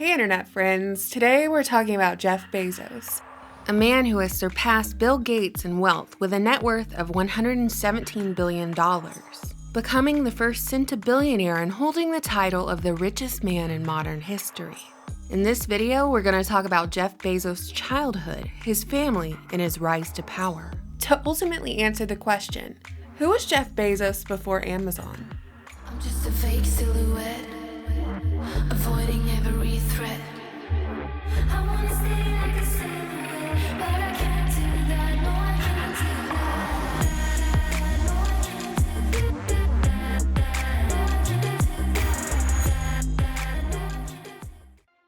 Hey Internet friends, today we're talking about Jeff Bezos, a man who has surpassed Bill Gates in wealth with a net worth of $117 billion, becoming the first centibillionaire and holding the title of the richest man in modern history. In this video, we're going to talk about Jeff Bezos' childhood, his family, and his rise to power. To ultimately answer the question, who was Jeff Bezos before Amazon? I'm just a fake silhouette, avoiding every threat. I wanna stay like a silhouette, but I can't do that. No, I can't do that. No, I can't do that.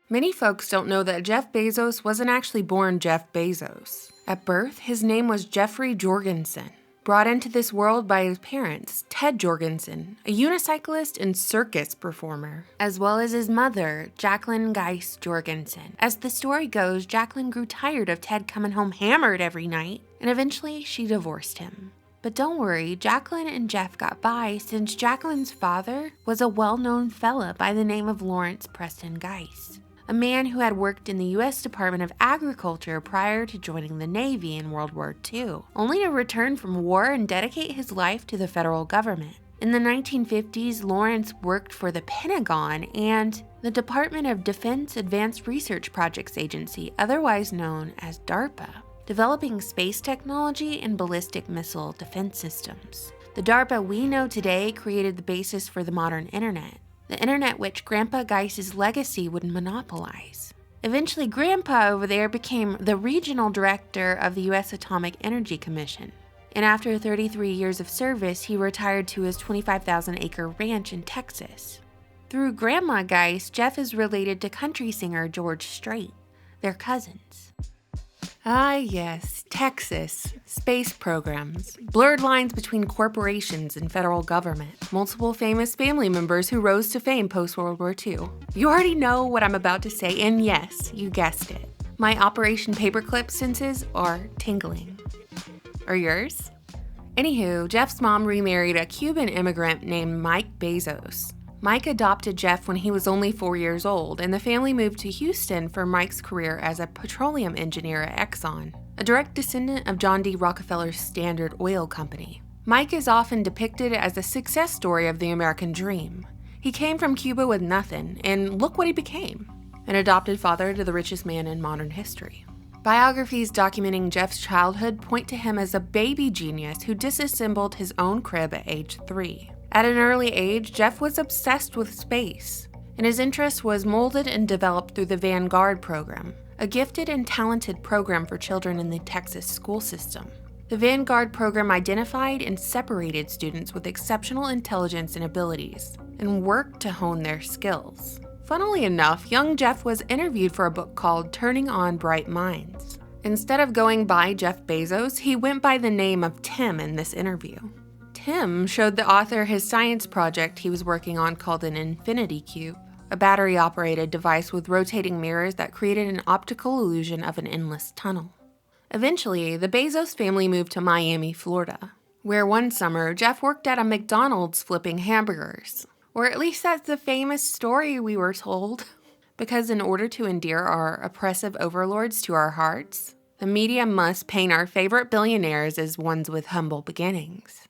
Many folks don't know that Jeff Bezos wasn't actually born Jeff Bezos. At birth, his name was Jeffrey Jorgensen. Brought into this world by his parents, Ted Jorgensen, a unicyclist and circus performer, as well as his mother, Jacqueline Geis Jorgensen. As the story goes, Jacqueline grew tired of Ted coming home hammered every night, and eventually she divorced him. But don't worry, Jacqueline and Jeff got by since Jacqueline's father was a well-known fella by the name of Lawrence Preston Geis, a man who had worked in the U.S. Department of Agriculture prior to joining the Navy in World War II, only to return from war and dedicate his life to the federal government. In the 1950s, Lawrence worked for the Pentagon and the Department of Defense Advanced Research Projects Agency, otherwise known as DARPA, developing space technology and ballistic missile defense systems. The DARPA we know today created the basis for the modern internet. The internet which Grandpa Geis's legacy would monopolize. Eventually, Grandpa over there became the regional director of the U.S. Atomic Energy Commission. And after 33 years of service, he retired to his 25,000-acre ranch in Texas. Through Grandma Geis, Jeff is related to country singer George Strait. They're cousins. Ah yes, Texas, space programs, blurred lines between corporations and federal government, multiple famous family members who rose to fame post-World War II. You already know what I'm about to say, and yes, you guessed it. My Operation Paperclip senses are tingling. Are yours? Anywho, Jeff's mom remarried a Cuban immigrant named Mike Bezos. Mike adopted Jeff when he was only 4 years old, and the family moved to Houston for Mike's career as a petroleum engineer at Exxon, a direct descendant of John D. Rockefeller's Standard Oil Company. Mike is often depicted as a success story of the American dream. He came from Cuba with nothing, and look what he became, an adopted father to the richest man in modern history. Biographies documenting Jeff's childhood point to him as a baby genius who disassembled his own crib at age 3. At an early age, Jeff was obsessed with space, and his interest was molded and developed through the Vanguard program, a gifted and talented program for children in the Texas school system. The Vanguard program identified and separated students with exceptional intelligence and abilities, and worked to hone their skills. Funnily enough, young Jeff was interviewed for a book called Turning on Bright Minds. Instead of going by Jeff Bezos, he went by the name of Tim in this interview. Tim showed the author his science project he was working on called an infinity cube, a battery-operated device with rotating mirrors that created an optical illusion of an endless tunnel. Eventually, the Bezos family moved to Miami, Florida, where one summer Jeff worked at a McDonald's flipping hamburgers. Or at least that's the famous story we were told. Because in order to endear our oppressive overlords to our hearts, the media must paint our favorite billionaires as ones with humble beginnings.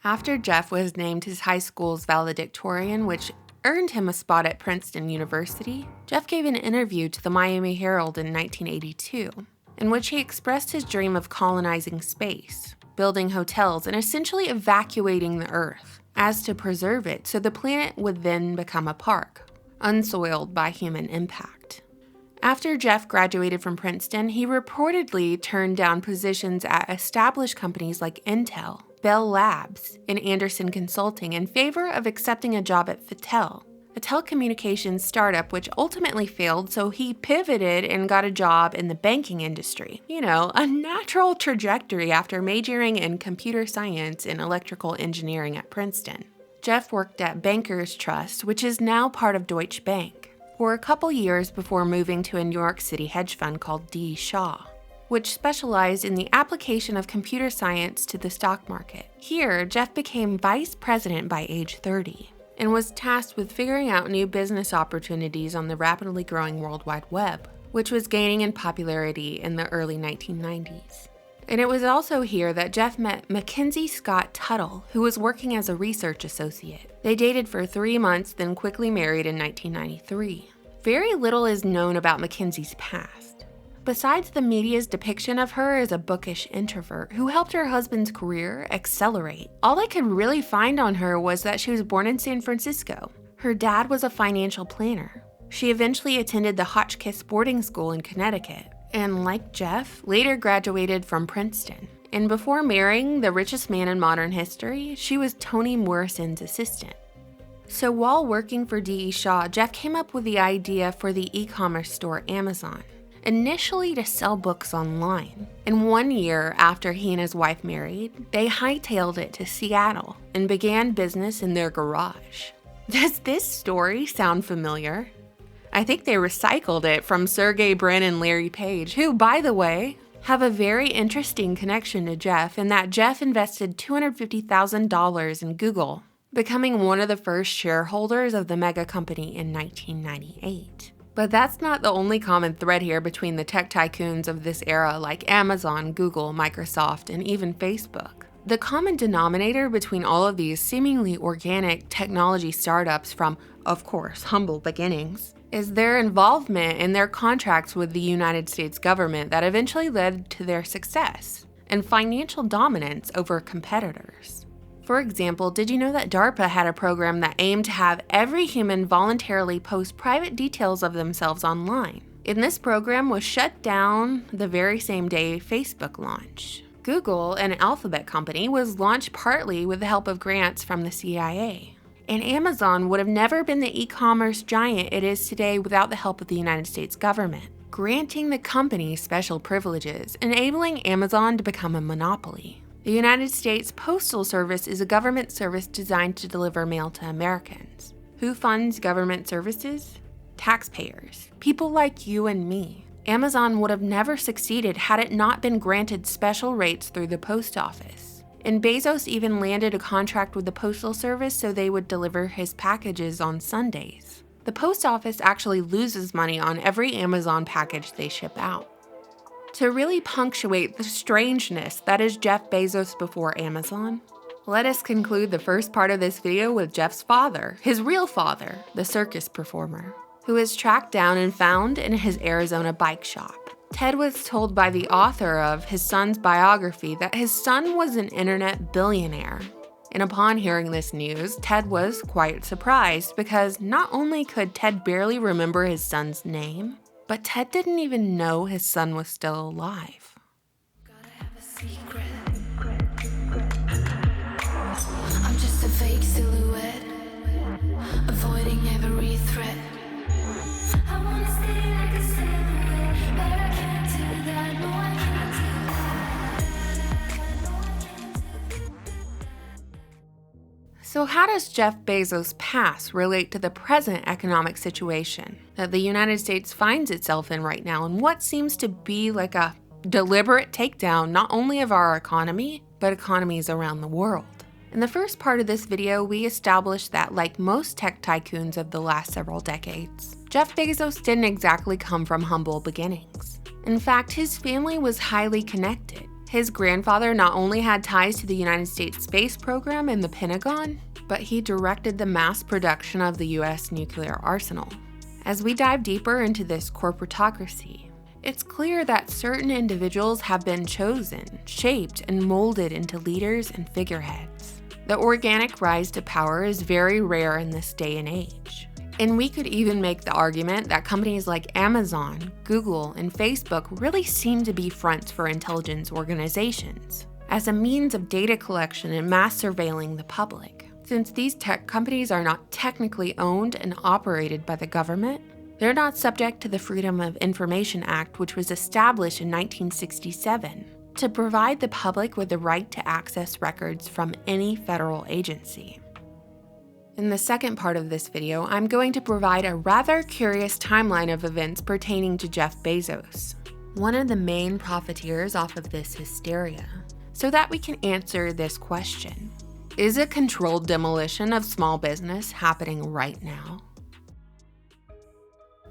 After Jeff was named his high school's valedictorian, which earned him a spot at Princeton University, Jeff gave an interview to the Miami Herald in 1982, in which he expressed his dream of colonizing space, building hotels, and essentially evacuating the Earth, as to preserve it so the planet would then become a park, unsoiled by human impact. After Jeff graduated from Princeton, he reportedly turned down positions at established companies like Intel, Bell Labs, and Anderson Consulting in favor of accepting a job at Fattel, a telecommunications startup which ultimately failed, so he pivoted and got a job in the banking industry. You know, a natural trajectory after majoring in computer science and electrical engineering at Princeton. Jeff worked at Bankers Trust, which is now part of Deutsche Bank, for a couple years before moving to a New York City hedge fund called D. Shaw, which specialized in the application of computer science to the stock market. Here, Jeff became vice president by age 30. and was tasked with figuring out new business opportunities on the rapidly growing World Wide Web, which was gaining in popularity in the early 1990s. And it was also here that Jeff met Mackenzie Scott Tuttle, who was working as a research associate. They dated for 3 months, then quickly married in 1993. Very little is known about Mackenzie's past. Besides the media's depiction of her as a bookish introvert who helped her husband's career accelerate, all I could really find on her was that she was born in San Francisco. Her dad was a financial planner. She eventually attended the Hotchkiss boarding school in Connecticut, and like Jeff, later graduated from Princeton. And before marrying the richest man in modern history, she was Toni Morrison's assistant. So while working for D.E. Shaw, Jeff came up with the idea for the e-commerce store Amazon, initially to sell books online. And 1 year after he and his wife married, they hightailed it to Seattle and began business in their garage. Does this story sound familiar? I think they recycled it from Sergey Brin and Larry Page, who, by the way, have a very interesting connection to Jeff in that Jeff invested $250,000 in Google, becoming one of the first shareholders of the mega company in 1998. But that's not the only common thread here between the tech tycoons of this era like Amazon, Google, Microsoft, and even Facebook. The common denominator between all of these seemingly organic technology startups from, of course, humble beginnings, is their involvement in their contracts with the United States government that eventually led to their success and financial dominance over competitors. For example, did you know that DARPA had a program that aimed to have every human voluntarily post private details of themselves online? And this program was shut down the very same day Facebook launched. Google, an alphabet company, was launched partly with the help of grants from the CIA. And Amazon would have never been the e-commerce giant it is today without the help of the United States government, granting the company special privileges, enabling Amazon to become a monopoly. The United States Postal Service is a government service designed to deliver mail to Americans. Who funds government services? Taxpayers, people like you and me. Amazon would have never succeeded had it not been granted special rates through the post office. And Bezos even landed a contract with the Postal Service so they would deliver his packages on Sundays. The post office actually loses money on every Amazon package they ship out. To really punctuate the strangeness that is Jeff Bezos before Amazon, let us conclude the first part of this video with Jeff's father, his real father, the circus performer, who is tracked down and found in his Arizona bike shop. Ted was told by the author of his son's biography that his son was an internet billionaire. And upon hearing this news, Ted was quite surprised because not only could Ted barely remember his son's name, but Ted didn't even know his son was still alive. Gotta have a secret. I'm just a fake silhouette, avoiding every threat. I wanna stay like a silhouette, but I can't do that. No, I can't do that. No, I can't do that. So how does Jeff Bezos' past relate to the present economic situation that the United States finds itself in right now, and what seems to be like a deliberate takedown not only of our economy, but economies around the world? In the first part of this video, we established that, like most tech tycoons of the last several decades, Jeff Bezos didn't exactly come from humble beginnings. In fact, his family was highly connected. His grandfather not only had ties to the United States space program and the Pentagon, but he directed the mass production of the US nuclear arsenal. As we dive deeper into this corporatocracy, it's clear that certain individuals have been chosen, shaped, and molded into leaders and figureheads. The organic rise to power is very rare in this day and age. And we could even make the argument that companies like Amazon, Google, and Facebook really seem to be fronts for intelligence organizations, as a means of data collection and mass surveilling the public. Since these tech companies are not technically owned and operated by the government, they're not subject to the Freedom of Information Act, which was established in 1967 to provide the public with the right to access records from any federal agency. In the second part of this video, I'm going to provide a rather curious timeline of events pertaining to Jeff Bezos, one of the main profiteers off of this hysteria, so that we can answer this question. Is a controlled demolition of small business happening right now?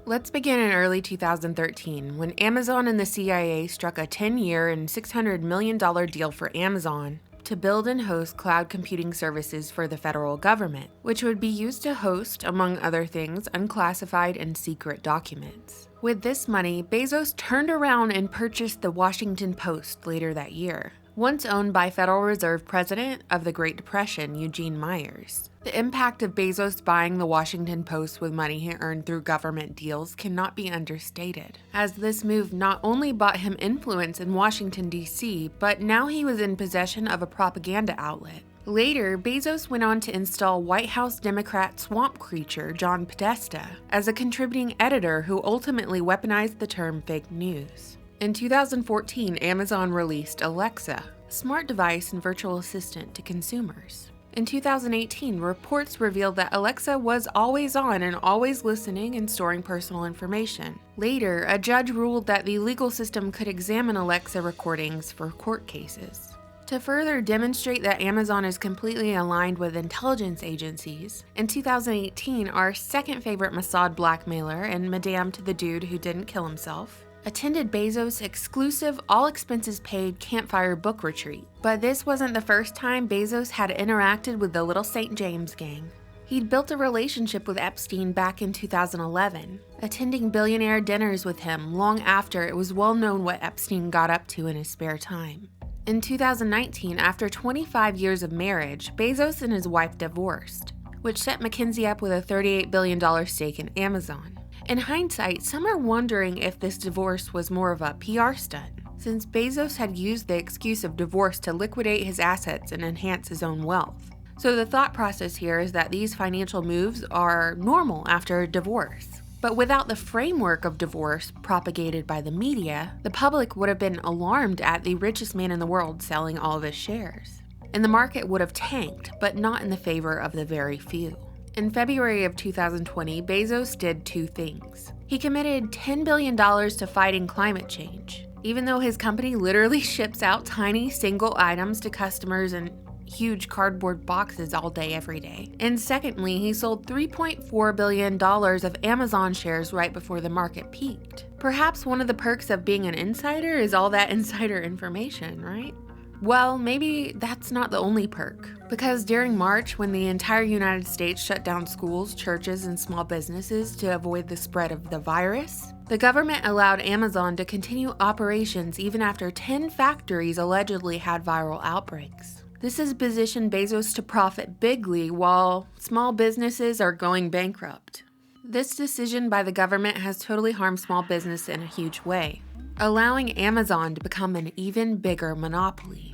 Let's begin in early 2013 when Amazon and the CIA struck a 10-year and $600 million deal for Amazon to build and host cloud computing services for the federal government, which would be used to host, among other things, unclassified and secret documents. With this money, Bezos turned around and purchased the Washington Post later that year, once owned by Federal Reserve President of the Great Depression, Eugene Myers. The impact of Bezos buying the Washington Post with money he earned through government deals cannot be understated, as this move not only bought him influence in Washington, D.C., but now he was in possession of a propaganda outlet. Later, Bezos went on to install White House Democrat swamp creature John Podesta as a contributing editor who ultimately weaponized the term fake news. In 2014, Amazon released Alexa, a smart device and virtual assistant to consumers. In 2018, reports revealed that Alexa was always on and always listening and storing personal information. Later, a judge ruled that the legal system could examine Alexa recordings for court cases. To further demonstrate that Amazon is completely aligned with intelligence agencies, in 2018, our second favorite Mossad blackmailer and Madame to the Dude Who Didn't Kill Himself attended Bezos' exclusive, all-expenses-paid campfire book retreat. But this wasn't the first time Bezos had interacted with the Little St. James gang. He'd built a relationship with Epstein back in 2011, attending billionaire dinners with him long after it was well known what Epstein got up to in his spare time. In 2019, after 25 years of marriage, Bezos and his wife divorced, which set McKinsey up with a $38 billion stake in Amazon. In hindsight, some are wondering if this divorce was more of a PR stunt, since Bezos had used the excuse of divorce to liquidate his assets and enhance his own wealth. So the thought process here is that these financial moves are normal after a divorce. But without the framework of divorce propagated by the media, the public would have been alarmed at the richest man in the world selling all of his shares. And the market would have tanked, but not in the favor of the very few. In February of 2020, Bezos did two things. He committed $10 billion to fighting climate change, even though his company literally ships out tiny single items to customers in huge cardboard boxes all day, every day. And secondly, he sold $3.4 billion of Amazon shares right before the market peaked. Perhaps one of the perks of being an insider is all that insider information, right? Well, maybe that's not the only perk, because during March, when the entire United States shut down schools, churches, and small businesses to avoid the spread of the virus, the government allowed Amazon to continue operations even after 10 factories allegedly had viral outbreaks. This has positioned Bezos to profit bigly while small businesses are going bankrupt. This decision by the government has totally harmed small business in a huge way, allowing Amazon to become an even bigger monopoly.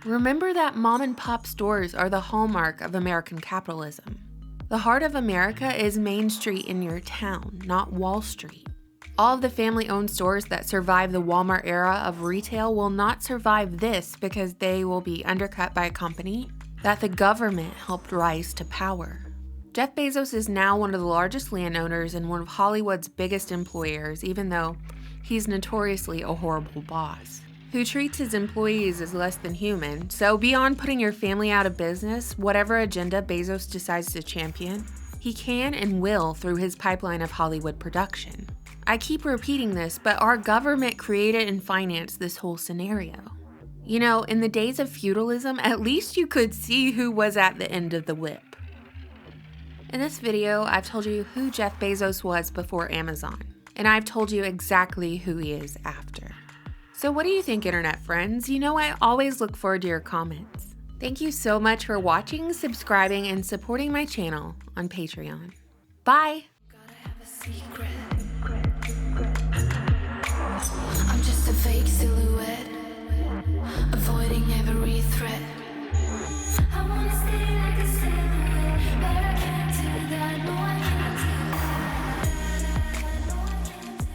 Remember that mom and pop stores are the hallmark of American capitalism. The heart of America is Main Street in your town, not Wall Street. All of the family-owned stores that survive the Walmart era of retail will not survive this because they will be undercut by a company that the government helped rise to power. Jeff Bezos is now one of the largest landowners and one of Hollywood's biggest employers, even though he's notoriously a horrible boss who treats his employees as less than human. So beyond putting your family out of business, whatever agenda Bezos decides to champion, he can and will through his pipeline of Hollywood production. I keep repeating this, but our government created and financed this whole scenario. You know, in the days of feudalism, at least you could see who was at the end of the whip. In this video, I've told you who Jeff Bezos was before Amazon, and I've told you exactly who he is after. So what do you think, internet friends? You know I always look forward to your comments. Thank you so much for watching, subscribing, and supporting my channel on Patreon. Bye! Gotta have a secret.